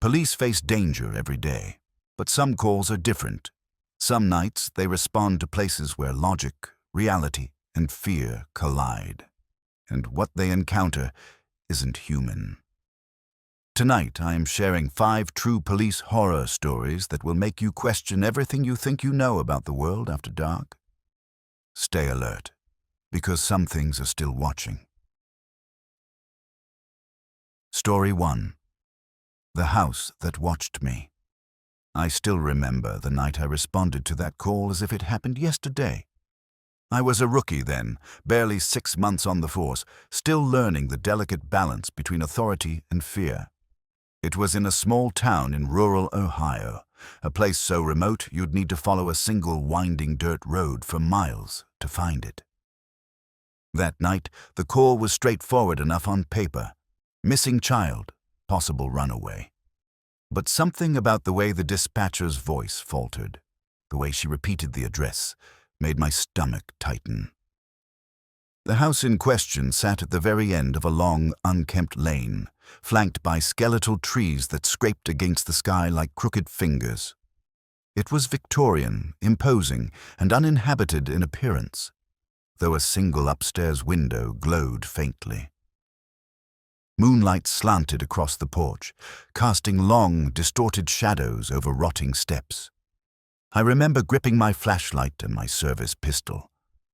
Police face danger every day, but some calls are different. Some nights they respond to places where logic, reality, and fear collide. And what they encounter isn't human. Tonight I am sharing 5 true police horror stories that will make you question everything you think you know about the world after dark. Stay alert, because some things are still watching. Story 1. The House That Watched Me. I still remember the night I responded to that call as if it happened yesterday. I was a rookie then, barely 6 months on the force, still learning the delicate balance between authority and fear. It was in a small town in rural Ohio, a place so remote you'd need to follow a single winding dirt road for miles to find it. That night, the call was straightforward enough on paper. Missing child, possible runaway. But something about the way the dispatcher's voice faltered, the way she repeated the address, made my stomach tighten. The house in question sat at the very end of a long, unkempt lane, flanked by skeletal trees that scraped against the sky like crooked fingers. It was Victorian, imposing, and uninhabited in appearance, though a single upstairs window glowed faintly. Moonlight slanted across the porch, casting long, distorted shadows over rotting steps. I remember gripping my flashlight and my service pistol,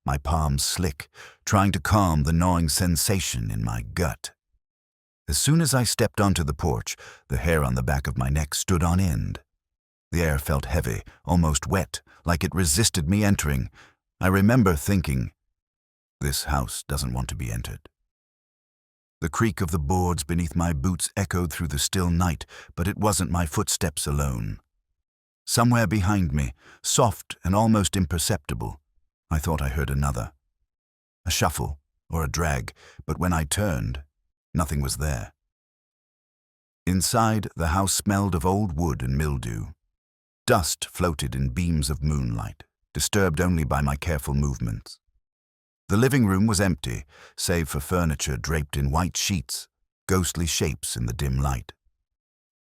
my palms slick, trying to calm the gnawing sensation in my gut. As soon as I stepped onto the porch, the hair on the back of my neck stood on end. The air felt heavy, almost wet, like it resisted me entering. I remember thinking, this house doesn't want to be entered. The creak of the boards beneath my boots echoed through the still night, but it wasn't my footsteps alone. Somewhere behind me, soft and almost imperceptible, I thought I heard another. A shuffle or a drag, but when I turned, nothing was there. Inside, the house smelled of old wood and mildew. Dust floated in beams of moonlight, disturbed only by my careful movements. The living room was empty, save for furniture draped in white sheets, ghostly shapes in the dim light.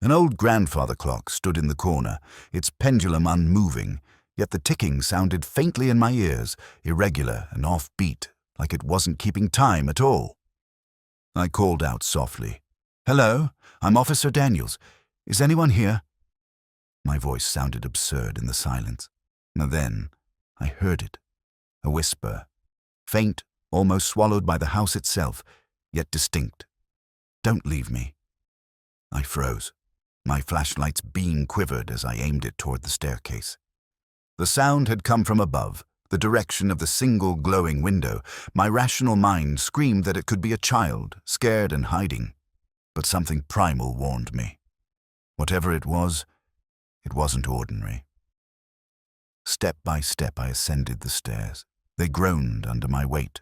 An old grandfather clock stood in the corner, its pendulum unmoving, yet the ticking sounded faintly in my ears, irregular and offbeat, like it wasn't keeping time at all. I called out softly, "Hello, I'm Officer Daniels. Is anyone here?" My voice sounded absurd in the silence. And then I heard it, a whisper, faint, almost swallowed by the house itself, yet distinct. "Don't leave me." I froze. My flashlight's beam quivered as I aimed it toward the staircase. The sound had come from above, the direction of the single glowing window. My rational mind screamed that it could be a child, scared and hiding. But something primal warned me. Whatever it wasn't ordinary. Step by step I ascended the stairs. They groaned under my weight.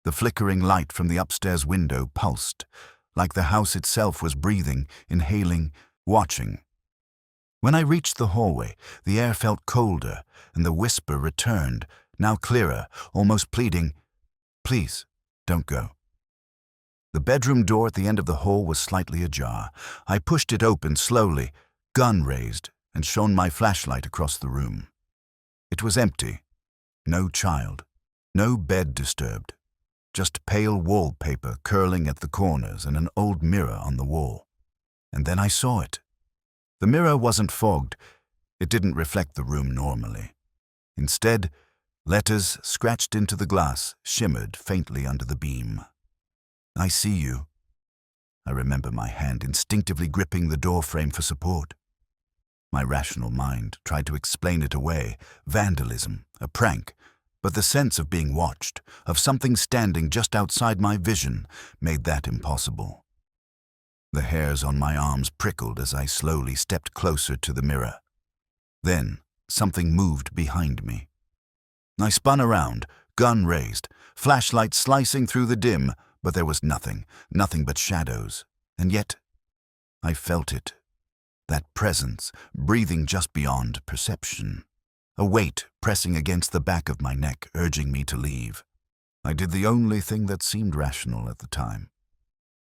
The flickering light from the upstairs window pulsed, like the house itself was breathing, inhaling, watching. When I reached the hallway, the air felt colder, and the whisper returned, now clearer, almost pleading, "Please, don't go." The bedroom door at the end of the hall was slightly ajar. I pushed it open slowly, gun raised, and shone my flashlight across the room. It was empty. No child. No bed disturbed. Just pale wallpaper curling at the corners and an old mirror on the wall. And then I saw it. The mirror wasn't fogged. It didn't reflect the room normally. Instead, letters scratched into the glass shimmered faintly under the beam. "I see you." I remember my hand instinctively gripping the doorframe for support. My rational mind tried to explain it away, vandalism, a prank, but the sense of being watched, of something standing just outside my vision, made that impossible. The hairs on my arms prickled as I slowly stepped closer to the mirror. Then, something moved behind me. I spun around, gun raised, flashlight slicing through the dim, but there was nothing but shadows. And yet, I felt it. That presence, breathing just beyond perception. A weight pressing against the back of my neck, urging me to leave. I did the only thing that seemed rational at the time.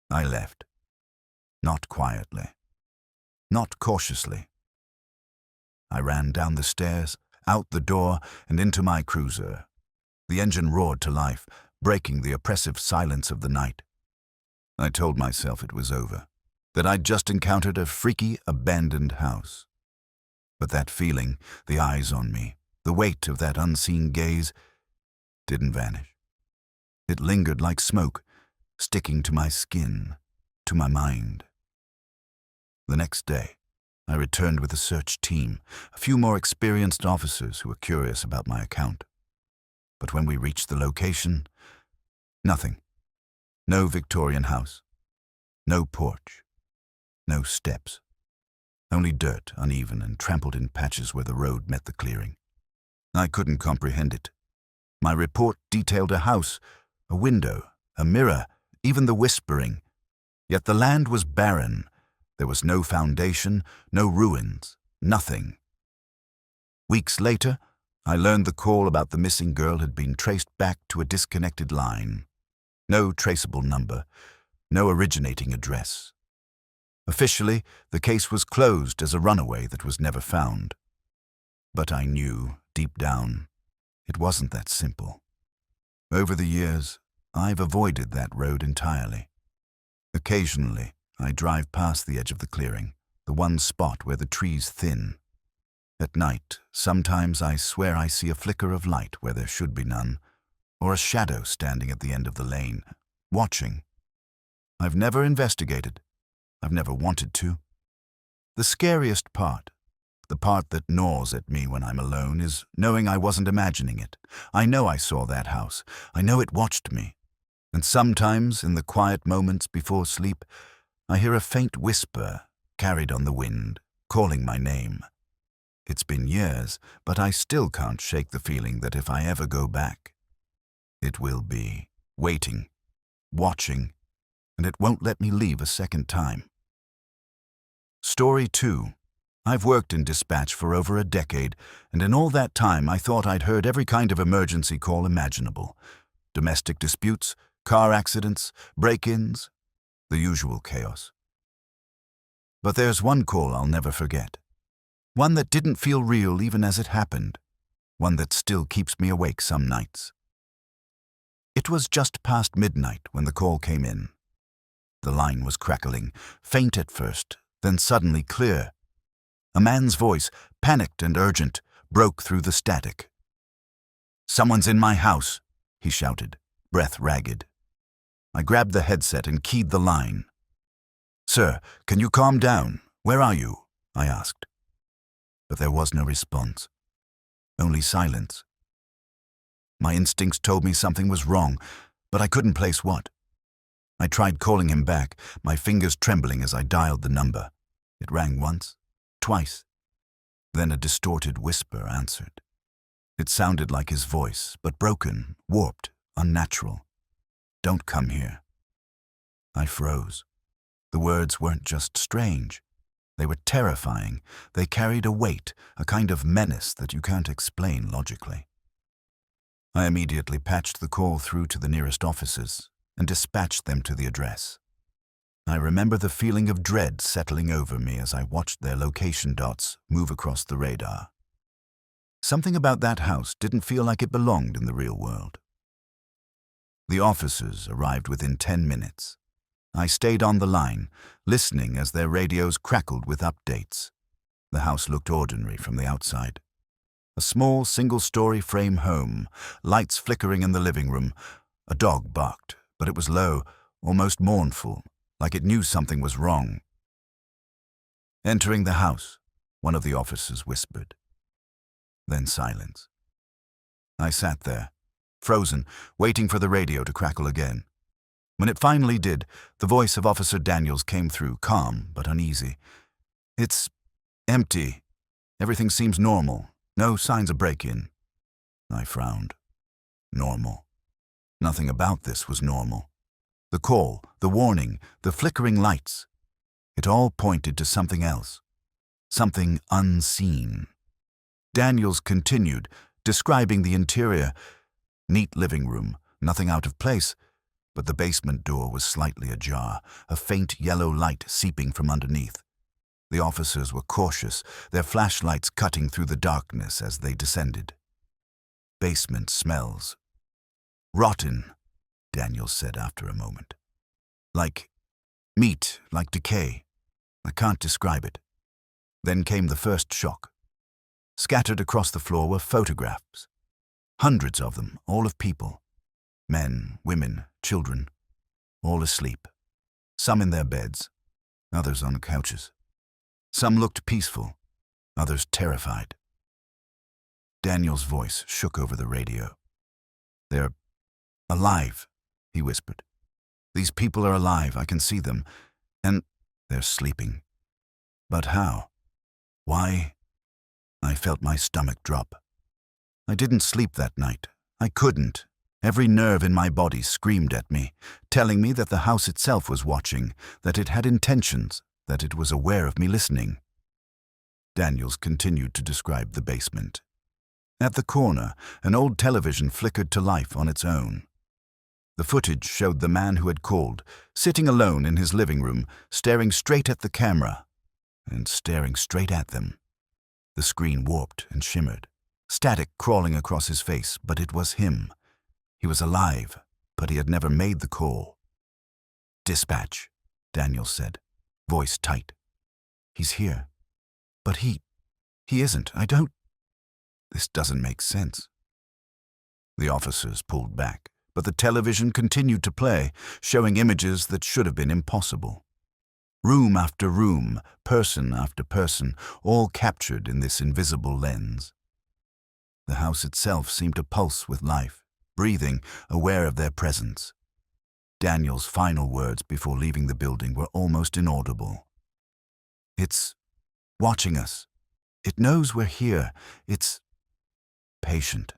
I left. Not quietly. not cautiously. I ran down the stairs, out the door, and into my cruiser. The engine roared to life, breaking the oppressive silence of the night. I told myself it was over, that I'd just encountered a freaky, abandoned house. But that feeling, the eyes on me, the weight of that unseen gaze, didn't vanish. It lingered like smoke, sticking to my skin, to my mind. The next day, I returned with a search team, a few more experienced officers who were curious about my account. But when we reached the location, nothing. No Victorian house. No porch. No steps. Only dirt, uneven and trampled in patches where the road met the clearing. I couldn't comprehend it. My report detailed a house, a window, a mirror, even the whispering. Yet the land was barren. There was no foundation, no ruins, nothing. Weeks later, I learned the call about the missing girl had been traced back to a disconnected line. No traceable number, no originating address. Officially, the case was closed as a runaway that was never found. But I knew, deep down, it wasn't that simple. Over the years, I've avoided that road entirely. Occasionally, I drive past the edge of the clearing, the one spot where the trees thin. At night, sometimes I swear I see a flicker of light where there should be none, or a shadow standing at the end of the lane, watching. I've never investigated. I've never wanted to. The scariest part, the part that gnaws at me when I'm alone, is knowing I wasn't imagining it. I know I saw that house. I know it watched me. And sometimes, in the quiet moments before sleep, I hear a faint whisper, carried on the wind, calling my name. It's been years, but I still can't shake the feeling that if I ever go back, it will be waiting, watching, and it won't let me leave a second time. Story 2. I've worked in dispatch for over a decade, and in all that time I thought I'd heard every kind of emergency call imaginable. Domestic disputes, car accidents, break-ins, the usual chaos. But there's one call I'll never forget. One that didn't feel real even as it happened. One that still keeps me awake some nights. It was just past midnight when the call came in. The line was crackling, faint at first, then suddenly clear. A man's voice, panicked and urgent, broke through the static. "Someone's in my house," he shouted, breath ragged. I grabbed the headset and keyed the line. "Sir, can you calm down? Where are you?" I asked. But there was no response. Only silence. My instincts told me something was wrong, but I couldn't place what. I tried calling him back, my fingers trembling as I dialed the number. It rang once, twice. Then a distorted whisper answered. It sounded like his voice, but broken, warped, unnatural. "Don't come here." I froze. The words weren't just strange. They were terrifying. They carried a weight, a kind of menace that you can't explain logically. I immediately patched the call through to the nearest officers and dispatched them to the address. I remember the feeling of dread settling over me as I watched their location dots move across the radar. Something about that house didn't feel like it belonged in the real world. The officers arrived within 10 minutes. I stayed on the line, listening as their radios crackled with updates. The house looked ordinary from the outside. A small, single-story frame home, lights flickering in the living room. A dog barked, but it was low, almost mournful, like it knew something was wrong. Entering the house, one of the officers whispered. Then silence. I sat there, frozen, waiting for the radio to crackle again. When it finally did, the voice of Officer Daniels came through, calm but uneasy. "It's empty. Everything seems normal. No signs of break-in." I frowned. Normal. Nothing about this was normal. The call, the warning, the flickering lights. It all pointed to something else. Something unseen. Daniels continued, describing the interior. Neat living room, nothing out of place. But the basement door was slightly ajar, a faint yellow light seeping from underneath. The officers were cautious, their flashlights cutting through the darkness as they descended. Basement smells. Rotten, Daniel said after a moment. Like meat, like decay. I can't describe it. Then came the first shock. Scattered across the floor were photographs. Hundreds of them, all of people. Men, women, children, all asleep. Some in their beds, others on couches. Some looked peaceful, others terrified. Daniel's voice shook over the radio. "They're alive," he whispered. "These people are alive, I can see them, and they're sleeping. But how? Why?" I felt my stomach drop. I didn't sleep that night. I couldn't. Every nerve in my body screamed at me, telling me that the house itself was watching, that it had intentions, that it was aware of me listening. Daniels continued to describe the basement. At the corner, an old television flickered to life on its own. The footage showed the man who had called, sitting alone in his living room, staring straight at the camera, and staring straight at them. The screen warped and shimmered, static crawling across his face, but it was him. He was alive, but he had never made the call. "Dispatch," Daniel said, voice tight. "He's here. But he isn't. This doesn't make sense." The officers pulled back, but the television continued to play, showing images that should have been impossible. Room after room, person after person, all captured in this invisible lens. The house itself seemed to pulse with life, breathing, aware of their presence. Daniel's final words before leaving the building were almost inaudible. "It's watching us. It knows we're here. It's patient.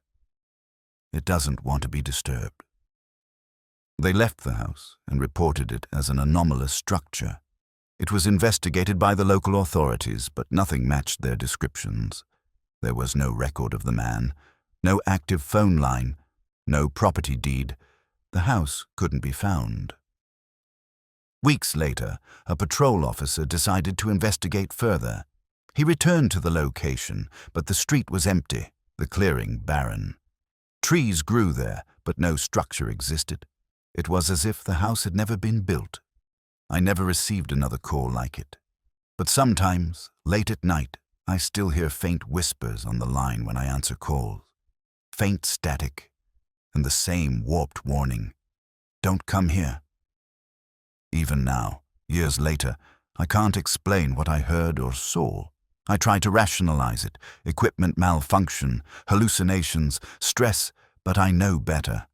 It doesn't want to be disturbed." They left the house and reported it as an anomalous structure. It was investigated by the local authorities, but nothing matched their descriptions. There was no record of the man, no active phone line, no property deed. The house couldn't be found. Weeks later, a patrol officer decided to investigate further. He returned to the location, but the street was empty, the clearing barren. Trees grew there, but no structure existed. It was as if the house had never been built. I never received another call like it. But sometimes, late at night, I still hear faint whispers on the line when I answer calls. Faint static, and the same warped warning. "Don't come here." Even now, years later, I can't explain what I heard or saw. I try to rationalize it, equipment malfunction, hallucinations, stress, but I know better.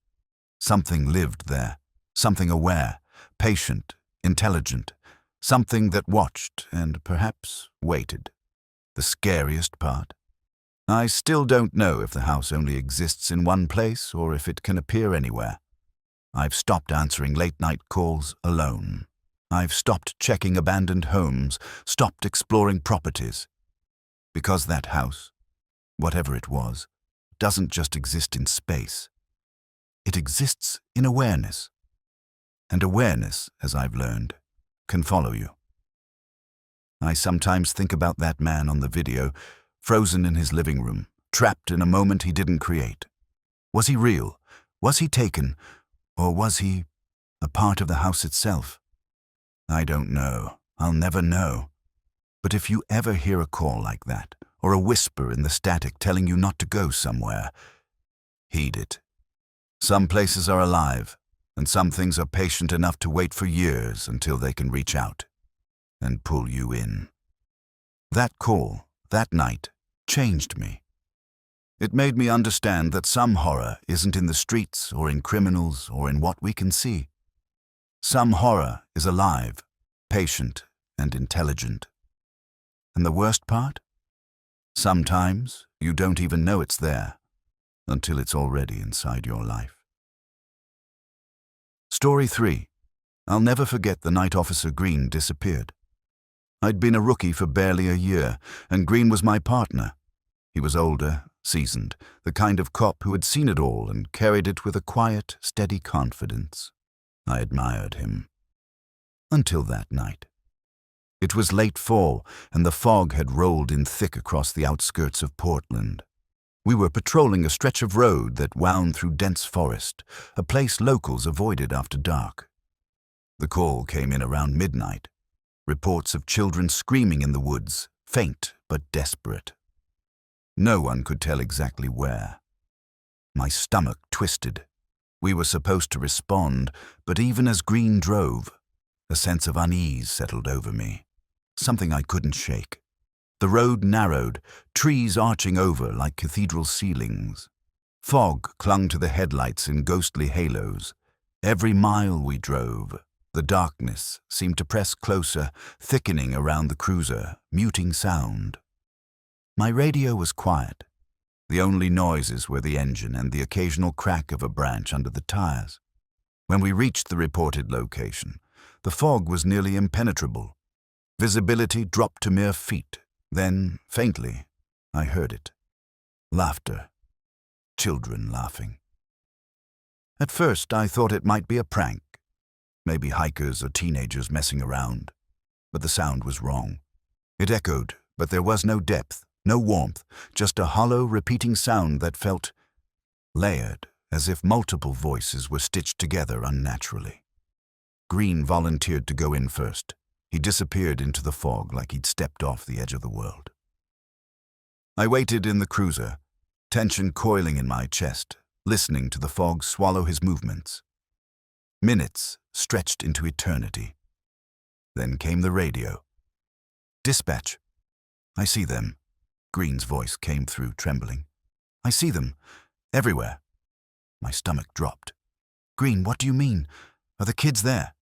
Something lived there, something aware, patient, intelligent, something that watched and perhaps waited. The scariest part? I still don't know if the house only exists in one place or if it can appear anywhere. I've stopped answering late-night calls alone. I've stopped checking abandoned homes, stopped exploring properties. Because that house, whatever it was, doesn't just exist in space. It exists in awareness. And awareness, as I've learned, can follow you. I sometimes think about that man on the video, frozen in his living room, trapped in a moment he didn't create. Was he real? Was he taken? Or was he a part of the house itself? I don't know. I'll never know. But if you ever hear a call like that, or a whisper in the static telling you not to go somewhere, heed it. Some places are alive, and some things are patient enough to wait for years until they can reach out and pull you in. That call, that night, changed me. It made me understand that some horror isn't in the streets or in criminals or in what we can see. Some horror is alive, patient, and intelligent. And the worst part? Sometimes you don't even know it's there until it's already inside your life. Story 3. I'll never forget the night Officer Green disappeared. I'd been a rookie for barely a year, and Green was my partner. He was older, seasoned, the kind of cop who had seen it all and carried it with a quiet, steady confidence. I admired him. Until that night. It was late fall, and the fog had rolled in thick across the outskirts of Portland. We were patrolling a stretch of road that wound through dense forest, a place locals avoided after dark. The call came in around midnight. Reports of children screaming in the woods, faint but desperate. No one could tell exactly where. My stomach twisted. We were supposed to respond, but even as Green drove, a sense of unease settled over me, something I couldn't shake. The road narrowed, trees arching over like cathedral ceilings. Fog clung to the headlights in ghostly halos. Every mile we drove, the darkness seemed to press closer, thickening around the cruiser, muting sound. My radio was quiet. The only noises were the engine and the occasional crack of a branch under the tires. When we reached the reported location, the fog was nearly impenetrable. Visibility dropped to mere feet. Then, faintly, I heard it. Laughter. Children laughing. At first, I thought it might be a prank. Maybe hikers or teenagers messing around. But the sound was wrong. It echoed, but there was no depth, no warmth, just a hollow, repeating sound that felt layered, as if multiple voices were stitched together unnaturally. Green volunteered to go in first. He disappeared into the fog like he'd stepped off the edge of the world. I waited in the cruiser, tension coiling in my chest, listening to the fog swallow his movements. Minutes stretched into eternity. Then came the radio. "Dispatch. I see them." Green's voice came through, trembling. "I see them. Everywhere." My stomach dropped. "Green, what do you mean? Are the kids there?"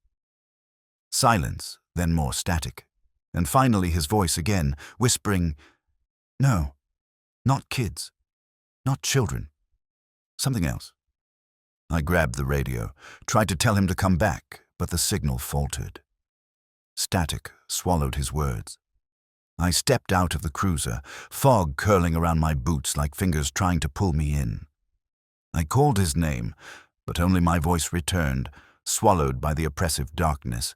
Silence, then more static. And finally his voice again, whispering, "No, not kids. Not children. Something else." I grabbed the radio, tried to tell him to come back, but the signal faltered. Static swallowed his words. I stepped out of the cruiser, fog curling around my boots like fingers trying to pull me in. I called his name, but only my voice returned, swallowed by the oppressive darkness.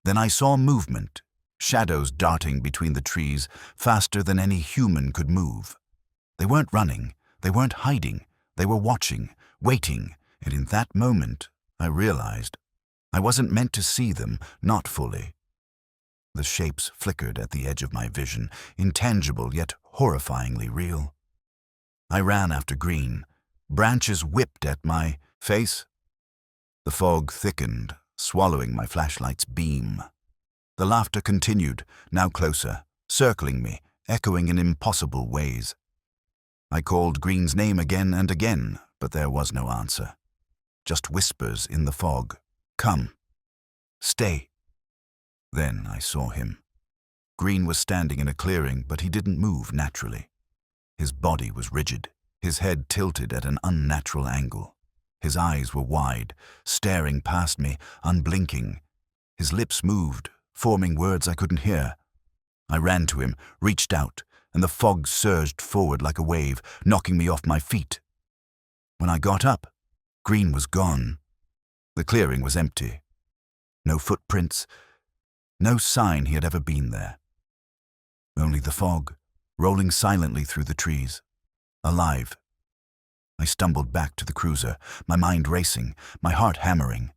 Then I saw movement, shadows darting between the trees, faster than any human could move. They weren't running, they weren't hiding, they were watching, waiting, and in that moment, I realized I wasn't meant to see them, not fully. The shapes flickered at the edge of my vision, intangible yet horrifyingly real. I ran after Green. Branches whipped at my face. The fog thickened, swallowing my flashlight's beam. The laughter continued, now closer, circling me, echoing in impossible ways. I called Green's name again and again, but there was no answer. Just whispers in the fog. "Come. Stay." Then I saw him. Green was standing in a clearing, but he didn't move naturally. His body was rigid, his head tilted at an unnatural angle. His eyes were wide, staring past me, unblinking. His lips moved, forming words I couldn't hear. I ran to him, reached out, and the fog surged forward like a wave, knocking me off my feet. When I got up, Green was gone. The clearing was empty. No footprints, no sign he had ever been there. Only the fog, rolling silently through the trees. Alive. I stumbled back to the cruiser, my mind racing, my heart hammering.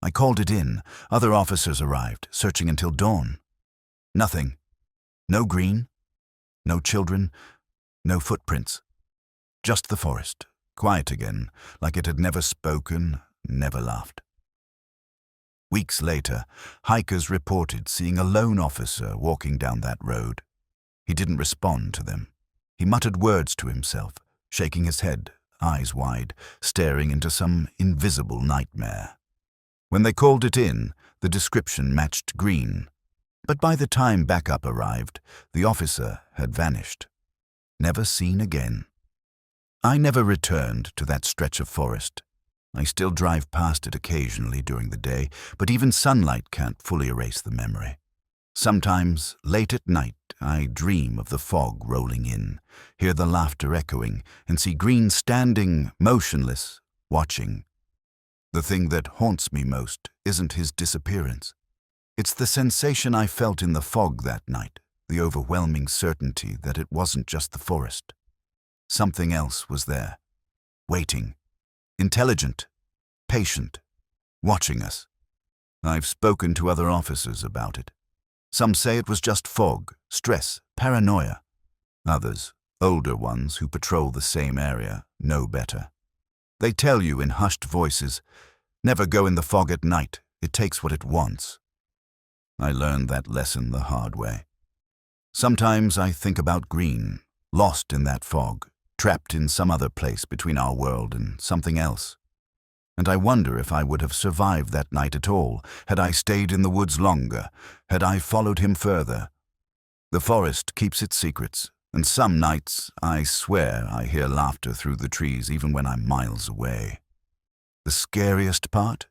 I called it in. Other officers arrived, searching until dawn. Nothing. No Green, no children, no footprints. Just the forest, quiet again, like it had never spoken, never laughed. Weeks later, hikers reported seeing a lone officer walking down that road. He didn't respond to them. He muttered words to himself, shaking his head, eyes wide, staring into some invisible nightmare. When they called it in, the description matched Green. But by the time backup arrived, the officer had vanished. Never seen again. I never returned to that stretch of forest. I still drive past it occasionally during the day, but even sunlight can't fully erase the memory. Sometimes, late at night, I dream of the fog rolling in, hear the laughter echoing, and see Green standing, motionless, watching. The thing that haunts me most isn't his disappearance. It's the sensation I felt in the fog that night, the overwhelming certainty that it wasn't just the forest. Something else was there, waiting, intelligent, patient, watching us. I've spoken to other officers about it. Some say it was just fog, stress, paranoia. Others, older ones who patrol the same area, know better. They tell you in hushed voices, never go in the fog at night, it takes what it wants. I learned that lesson the hard way. Sometimes I think about Green, lost in that fog, trapped in some other place between our world and something else. And I wonder if I would have survived that night at all, had I stayed in the woods longer, had I followed him further. The forest keeps its secrets, and some nights, I swear, I hear laughter through the trees even when I'm miles away. The scariest part?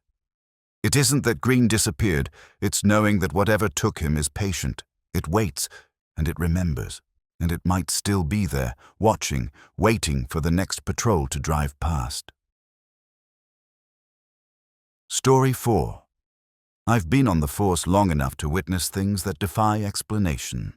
It isn't that Green disappeared, it's knowing that whatever took him is patient. It waits, and it remembers, and it might still be there, watching, waiting for the next patrol to drive past. Story 4. I've been on the force long enough to witness things that defy explanation.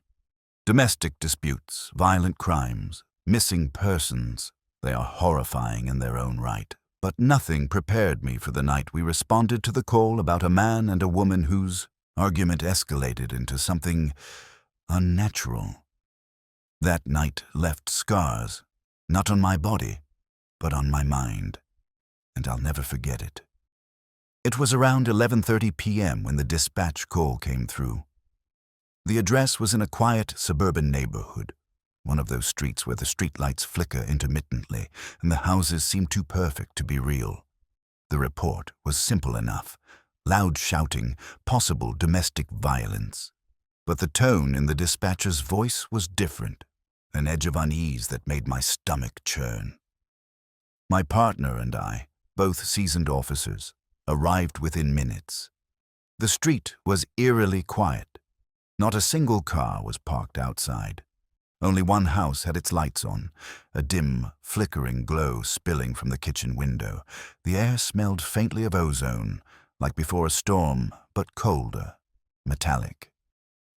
Domestic disputes, violent crimes, missing persons. They are horrifying in their own right. But nothing prepared me for the night we responded to the call about a man and a woman whose argument escalated into something unnatural. That night left scars, not on my body, but on my mind, and I'll never forget it. It was around 11:30 p.m. when the dispatch call came through. The address was in a quiet suburban neighborhood, one of those streets where the streetlights flicker intermittently and the houses seem too perfect to be real. The report was simple enough: loud shouting, possible domestic violence. But the tone in the dispatcher's voice was different, an edge of unease that made my stomach churn. My partner and I, both seasoned officers, arrived within minutes. The street was eerily quiet. Not a single car was parked outside. Only one house had its lights on, a dim, flickering glow spilling from the kitchen window. The air smelled faintly of ozone, like before a storm, but colder, metallic.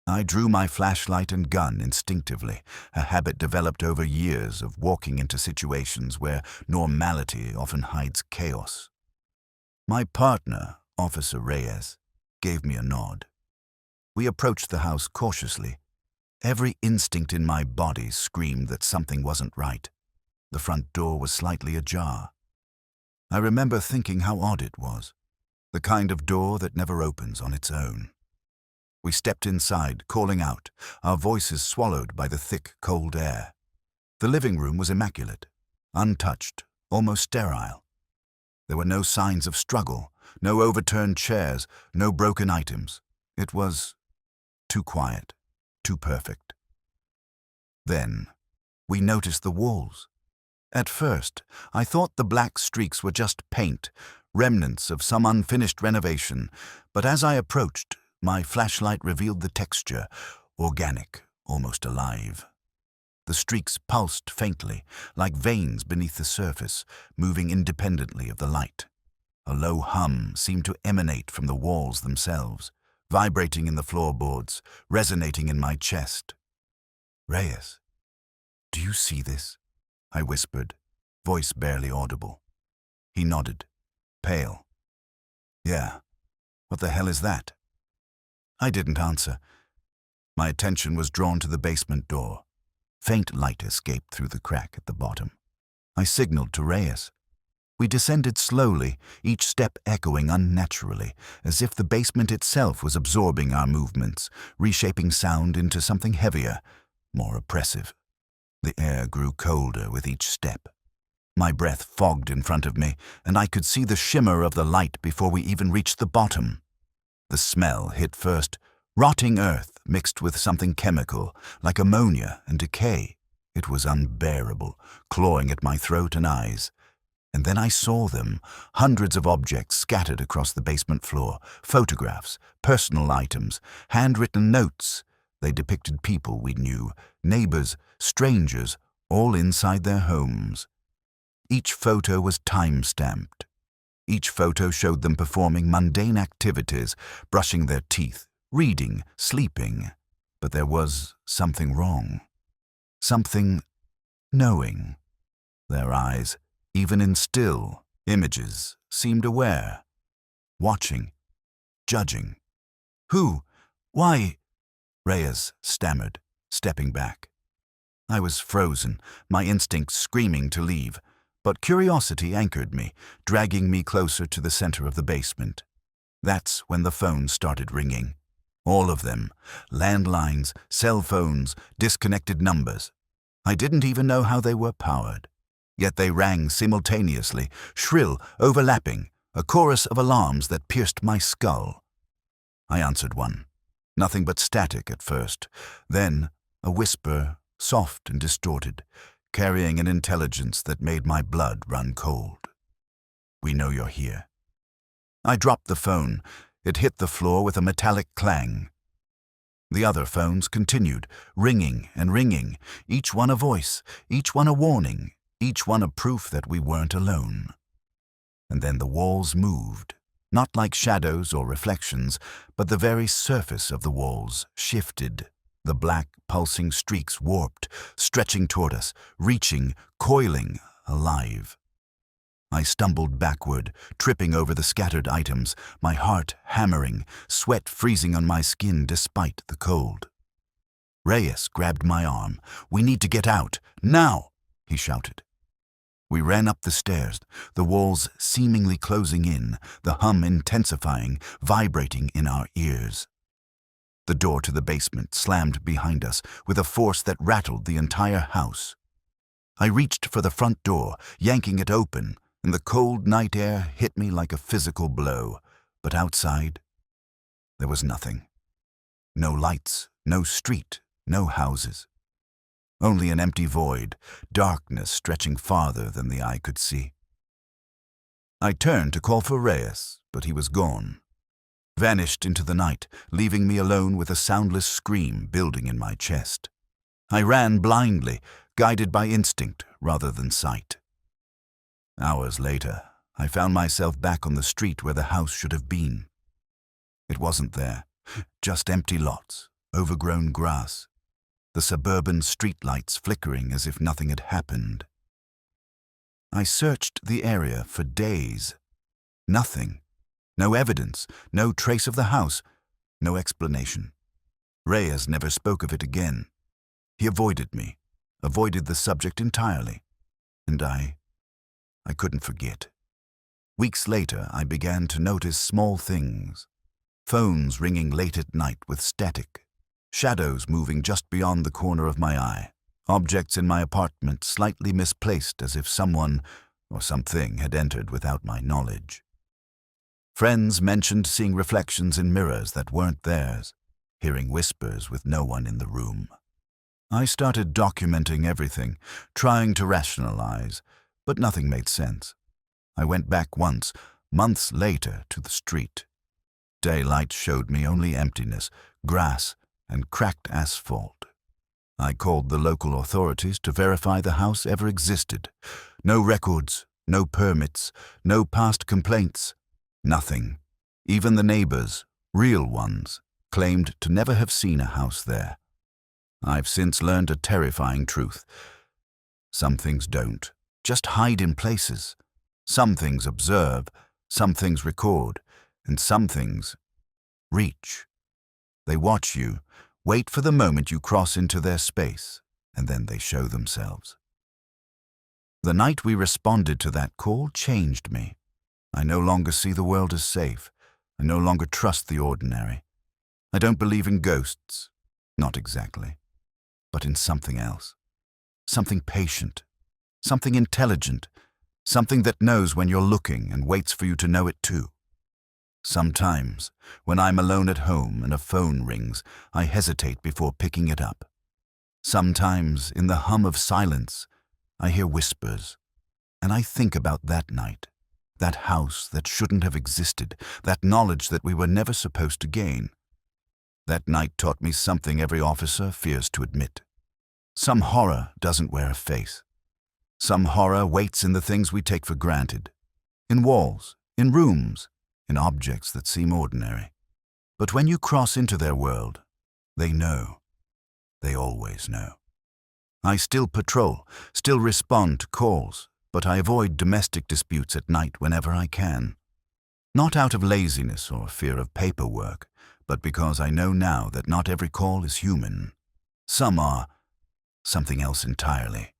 I drew my flashlight and gun instinctively, a habit developed over years of walking into situations where normality often hides chaos. My partner, Officer Reyes, gave me a nod. We approached the house cautiously. Every instinct in my body screamed that something wasn't right. The front door was slightly ajar. I remember thinking how odd it was, the kind of door that never opens on its own. We stepped inside, calling out, our voices swallowed by the thick, cold air. The living room was immaculate, untouched, almost sterile. There were no signs of struggle, no overturned chairs, no broken items. It was too quiet, too perfect. Then, we noticed the walls. At first, I thought the black streaks were just paint, remnants of some unfinished renovation, but as I approached, my flashlight revealed the texture, organic, almost alive. The streaks pulsed faintly, like veins beneath the surface, moving independently of the light. A low hum seemed to emanate from the walls themselves, vibrating in the floorboards, resonating in my chest. "Reyes, do you see this?" I whispered, voice barely audible. He nodded, pale. "Yeah, what the hell is that?" I didn't answer. My attention was drawn to the basement door. Faint light escaped through the crack at the bottom. I signaled to Reyes. We descended slowly, each step echoing unnaturally, as if the basement itself was absorbing our movements, reshaping sound into something heavier, more oppressive. The air grew colder with each step. My breath fogged in front of me, and I could see the shimmer of the light before we even reached the bottom. The smell hit first, rotting earth mixed with something chemical, like ammonia and decay. It was unbearable, clawing at my throat and eyes. And then I saw them, hundreds of objects scattered across the basement floor, photographs, personal items, handwritten notes. They depicted people we knew, neighbors, strangers, all inside their homes. Each photo was time-stamped. Each photo showed them performing mundane activities, brushing their teeth, reading, sleeping, but there was something wrong. Something knowing. Their eyes, even in still images, seemed aware, watching, judging. Who? Why? Reyes stammered, stepping back. I was frozen, my instincts screaming to leave, but curiosity anchored me, dragging me closer to the center of the basement. That's when the phone started ringing. All of them. Landlines, cell phones, disconnected numbers. I didn't even know how they were powered. Yet they rang simultaneously, shrill, overlapping, a chorus of alarms that pierced my skull. I answered one. Nothing but static at first. Then a whisper, soft and distorted, carrying an intelligence that made my blood run cold. "We know you're here." I dropped the phone. It hit the floor with a metallic clang. The other phones continued, ringing and ringing, each one a voice, each one a warning, each one a proof that we weren't alone. And then the walls moved, not like shadows or reflections, but the very surface of the walls shifted. The black, pulsing streaks warped, stretching toward us, reaching, coiling, alive. I stumbled backward, tripping over the scattered items, my heart hammering, sweat freezing on my skin despite the cold. Reyes grabbed my arm. "We need to get out, now!" he shouted. We ran up the stairs, the walls seemingly closing in, the hum intensifying, vibrating in our ears. The door to the basement slammed behind us with a force that rattled the entire house. I reached for the front door, yanking it open, and the cold night air hit me like a physical blow. But outside, there was nothing. No lights, no street, no houses. Only an empty void, darkness stretching farther than the eye could see. I turned to call for Reyes, but he was gone. Vanished into the night, leaving me alone with a soundless scream building in my chest. I ran blindly, guided by instinct rather than sight. Hours later, I found myself back on the street where the house should have been. It wasn't there, just empty lots, overgrown grass, the suburban streetlights flickering as if nothing had happened. I searched the area for days. Nothing. No evidence, no trace of the house, no explanation. Reyes never spoke of it again. He avoided me, avoided the subject entirely. And I couldn't forget. Weeks later, I began to notice small things. Phones ringing late at night with static. Shadows moving just beyond the corner of my eye. Objects in my apartment slightly misplaced as if someone or something had entered without my knowledge. Friends mentioned seeing reflections in mirrors that weren't theirs, hearing whispers with no one in the room. I started documenting everything, trying to rationalize, but nothing made sense. I went back once, months later, to the street. Daylight showed me only emptiness, grass, and cracked asphalt. I called the local authorities to verify the house ever existed. No records, no permits, no past complaints. Nothing. Even the neighbors, real ones, claimed to never have seen a house there. I've since learned a terrifying truth. Some things don't, just hide in places. Some things observe, some things record, and some things reach. They watch you, wait for the moment you cross into their space, and then they show themselves. The night we responded to that call changed me. I no longer see the world as safe. I no longer trust the ordinary. I don't believe in ghosts. Not exactly. But in something else. Something patient. Something intelligent. Something that knows when you're looking and waits for you to know it too. Sometimes, when I'm alone at home and a phone rings, I hesitate before picking it up. Sometimes, in the hum of silence, I hear whispers, and I think about that night. That house that shouldn't have existed, that knowledge that we were never supposed to gain. That night taught me something every officer fears to admit. Some horror doesn't wear a face. Some horror waits in the things we take for granted. In walls, in rooms, in objects that seem ordinary. But when you cross into their world, they know. They always know. I still patrol, still respond to calls, but I avoid domestic disputes at night whenever I can. Not out of laziness or fear of paperwork, but because I know now that not every call is human. Some are something else entirely.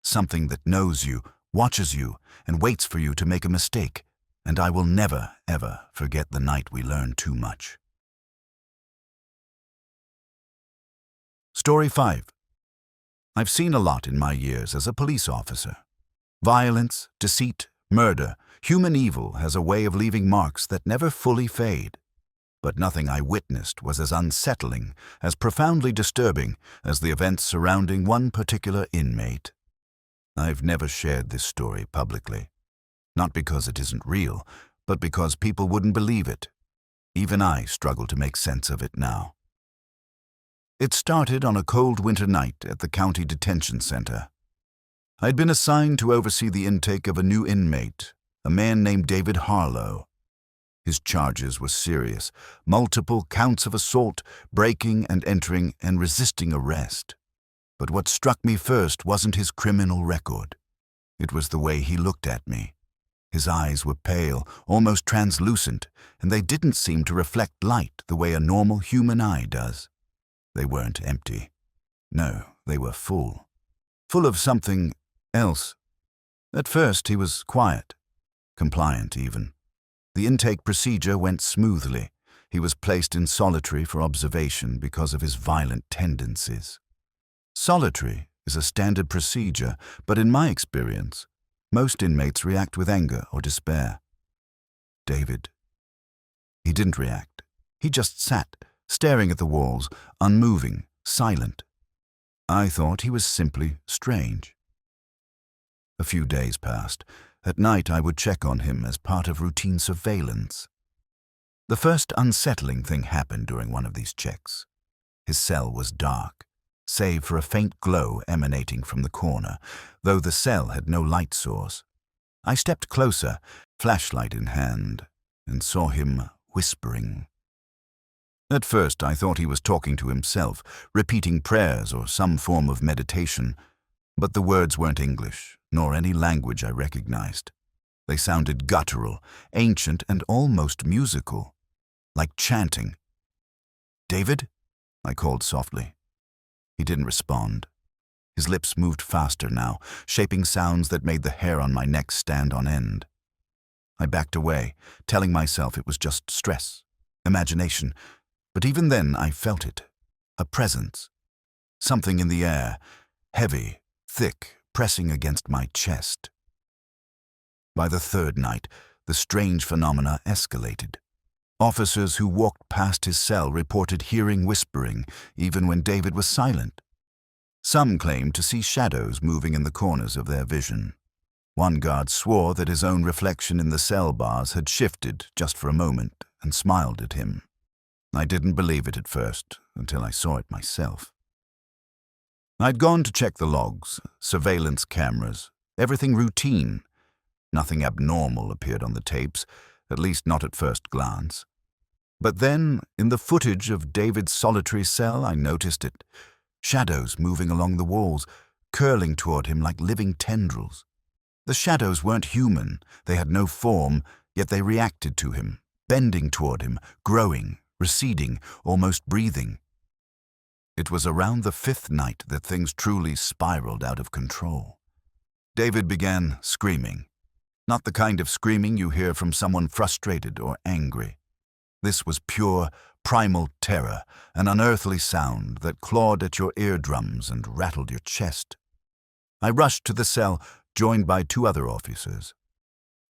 Something that knows you, watches you, and waits for you to make a mistake, and I will never, ever forget the night we learned too much. Story 5. I've seen a lot in my years as a police officer. Violence, deceit, murder, human evil has a way of leaving marks that never fully fade. But nothing I witnessed was as unsettling, as profoundly disturbing as the events surrounding one particular inmate. I've never shared this story publicly. Not because it isn't real, but because people wouldn't believe it. Even I struggle to make sense of it now. It started on a cold winter night at the county detention center. I'd been assigned to oversee the intake of a new inmate, a man named David Harlow. His charges were serious, multiple counts of assault, breaking and entering, and resisting arrest. But what struck me first wasn't his criminal record. It was the way he looked at me. His eyes were pale, almost translucent, and they didn't seem to reflect light the way a normal human eye does. They weren't empty. No, they were full. Full of something else. At first he was quiet, compliant even. The intake procedure went smoothly. He was placed in solitary for observation because of his violent tendencies. Solitary is a standard procedure, but in my experience, most inmates react with anger or despair. David. He didn't react. He just sat, staring at the walls, unmoving, silent. I thought he was simply strange. A few days passed. At night I would check on him as part of routine surveillance. The first unsettling thing happened during one of these checks. His cell was dark, save for a faint glow emanating from the corner, though the cell had no light source. I stepped closer, flashlight in hand, and saw him whispering. At first I thought he was talking to himself, repeating prayers or some form of meditation, but the words weren't English, nor any language I recognized. They sounded guttural, ancient, and almost musical, like chanting. "David?" I called softly. He didn't respond. His lips moved faster now, shaping sounds that made the hair on my neck stand on end. I backed away, telling myself it was just stress, imagination, but even then I felt it, a presence. Something in the air, heavy, thick, pressing against my chest. By the third night, the strange phenomena escalated. Officers who walked past his cell reported hearing whispering, even when David was silent. Some claimed to see shadows moving in the corners of their vision. One guard swore that his own reflection in the cell bars had shifted just for a moment and smiled at him. I didn't believe it at first, until I saw it myself. I'd gone to check the logs, surveillance cameras, everything routine. Nothing abnormal appeared on the tapes, at least not at first glance. But then, in the footage of David's solitary cell, I noticed it. Shadows moving along the walls, curling toward him like living tendrils. The shadows weren't human, they had no form, yet they reacted to him, bending toward him, growing, receding, almost breathing. It was around the fifth night that things truly spiraled out of control. David began screaming. Not the kind of screaming you hear from someone frustrated or angry. This was pure, primal terror, an unearthly sound that clawed at your eardrums and rattled your chest. I rushed to the cell, joined by 2 other officers.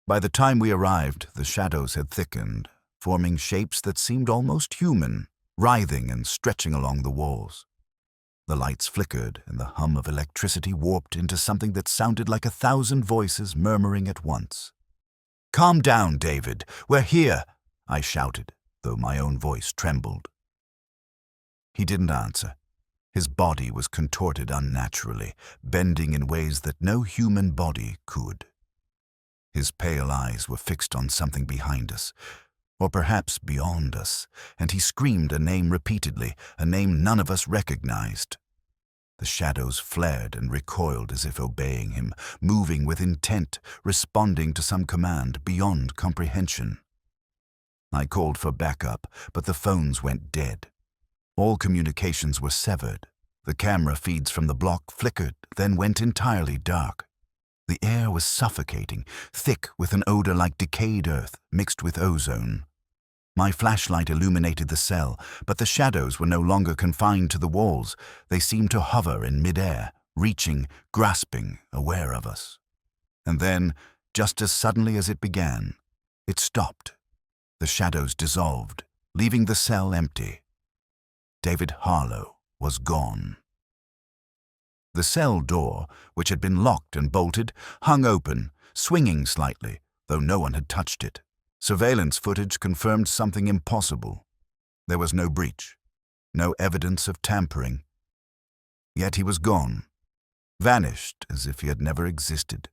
By the time we arrived, the shadows had thickened, forming shapes that seemed almost human, writhing and stretching along the walls. The lights flickered, and the hum of electricity warped into something that sounded like 1,000 voices murmuring at once. "Calm down, David. We're here," I shouted, though my own voice trembled. He didn't answer. His body was contorted unnaturally, bending in ways that no human body could. His pale eyes were fixed on something behind us, or perhaps beyond us, and he screamed a name repeatedly, a name none of us recognized. The shadows flared and recoiled as if obeying him, moving with intent, responding to some command beyond comprehension. I called for backup, but the phones went dead. All communications were severed. The camera feeds from the block flickered, then went entirely dark. The air was suffocating, thick with an odor like decayed earth mixed with ozone. My flashlight illuminated the cell, but the shadows were no longer confined to the walls. They seemed to hover in midair, reaching, grasping, aware of us. And then, just as suddenly as it began, it stopped. The shadows dissolved, leaving the cell empty. David Harlow was gone. The cell door, which had been locked and bolted, hung open, swinging slightly, though no one had touched it. Surveillance footage confirmed something impossible. There was no breach, no evidence of tampering. Yet he was gone, vanished as if he had never existed.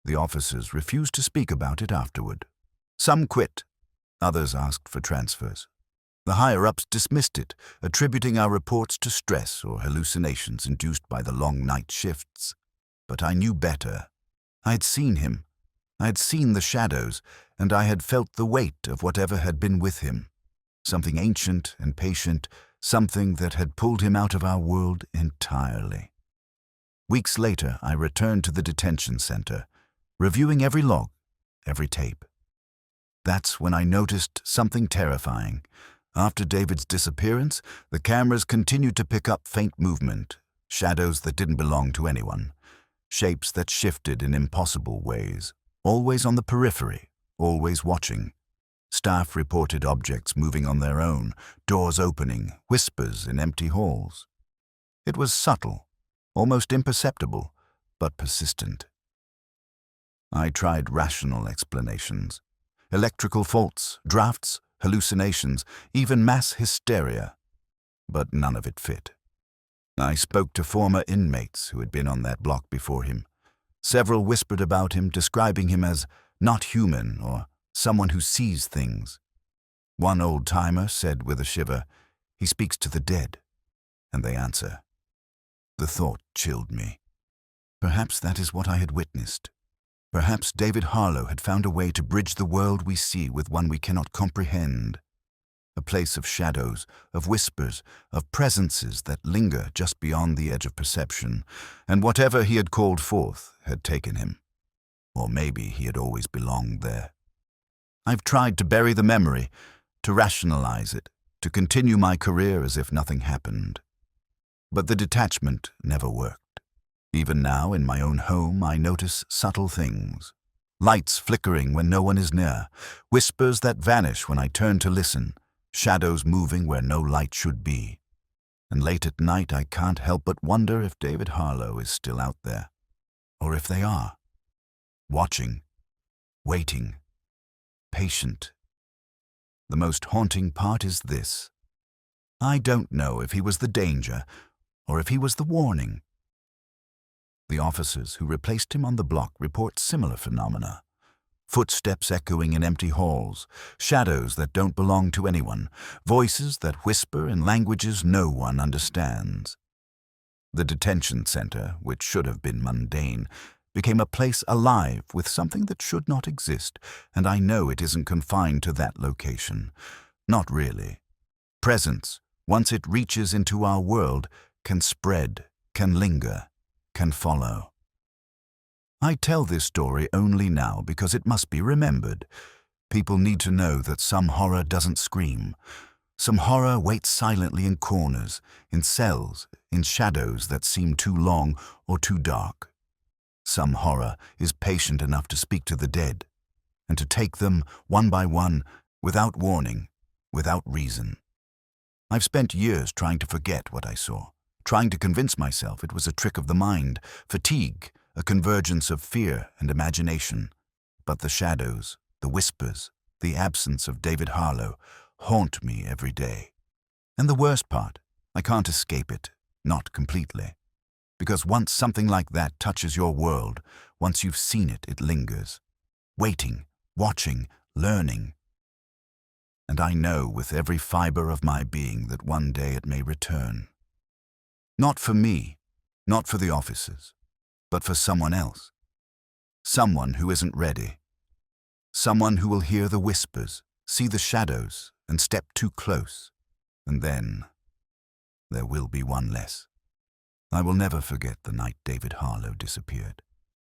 The officers refused to speak about it afterward. Some quit, others asked for transfers. The higher-ups dismissed it, attributing our reports to stress or hallucinations induced by the long night shifts. But I knew better. I had seen him. I had seen the shadows, and I had felt the weight of whatever had been with him. Something ancient and patient, something that had pulled him out of our world entirely. Weeks later, I returned to the detention center, reviewing every log, every tape. That's when I noticed something terrifying. After David's disappearance, the cameras continued to pick up faint movement, shadows that didn't belong to anyone, shapes that shifted in impossible ways, always on the periphery, always watching. Staff reported objects moving on their own, doors opening, whispers in empty halls. It was subtle, almost imperceptible, but persistent. I tried rational explanations. Electrical faults, drafts, hallucinations, even mass hysteria. But none of it fit. I spoke to former inmates who had been on that block before him. Several whispered about him, describing him as not human or someone who sees things. One old-timer said with a shiver, "He speaks to the dead," and they answer. The thought chilled me. Perhaps that is what I had witnessed. Perhaps David Harlow had found a way to bridge the world we see with one we cannot comprehend. A place of shadows, of whispers, of presences that linger just beyond the edge of perception, and whatever he had called forth had taken him. Or maybe he had always belonged there. I've tried to bury the memory, to rationalize it, to continue my career as if nothing happened. But the detachment never worked. Even now, in my own home, I notice subtle things. Lights flickering when no one is near, whispers that vanish when I turn to listen, shadows moving where no light should be. And late at night, I can't help but wonder if David Harlow is still out there. Or if they are. Watching. Waiting. Patient. The most haunting part is this. I don't know if he was the danger, or if he was the warning. The officers who replaced him on the block report similar phenomena. Footsteps echoing in empty halls, shadows that don't belong to anyone, voices that whisper in languages no one understands. The detention center, which should have been mundane, became a place alive with something that should not exist, and I know it isn't confined to that location. Not really. Presence, once it reaches into our world, can spread, can linger, can follow. I tell this story only now because it must be remembered. People need to know that some horror doesn't scream. Some horror waits silently in corners, in cells, in shadows that seem too long or too dark. Some horror is patient enough to speak to the dead, and to take them one by one, without warning, without reason. I've spent years trying to forget what I saw, trying to convince myself it was a trick of the mind, fatigue, a convergence of fear and imagination. But the shadows, the whispers, the absence of David Harlow haunt me every day. And the worst part, I can't escape it, not completely. Because once something like that touches your world, once you've seen it, it lingers. Waiting, watching, learning. and I know with every fiber of my being that one day it may return. Not for me, not for the officers, but for someone else. Someone who isn't ready. Someone who will hear the whispers, see the shadows, and step too close. And then there will be one less. I will never forget the night David Harlow disappeared.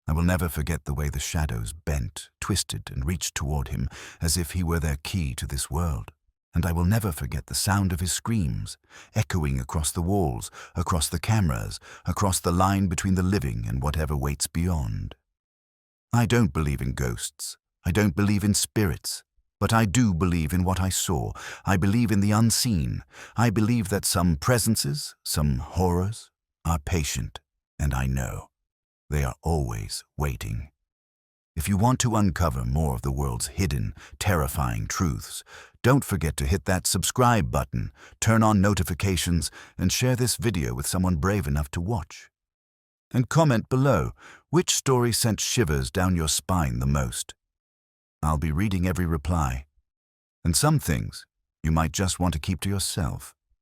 I will never forget the way the shadows bent, twisted, and reached toward him as if he were their key to this world. And I will never forget the sound of his screams, echoing across the walls, across the cameras, across the line between the living and whatever waits beyond. I don't believe in ghosts. I don't believe in spirits. But I do believe in what I saw. I believe in the unseen. I believe that some presences, some horrors, are patient, and I know they are always waiting. If you want to uncover more of the world's hidden, terrifying truths, don't forget to hit that subscribe button, turn on notifications, and share this video with someone brave enough to watch. And comment below which story sent shivers down your spine the most. I'll be reading every reply. And some things you might just want to keep to yourself.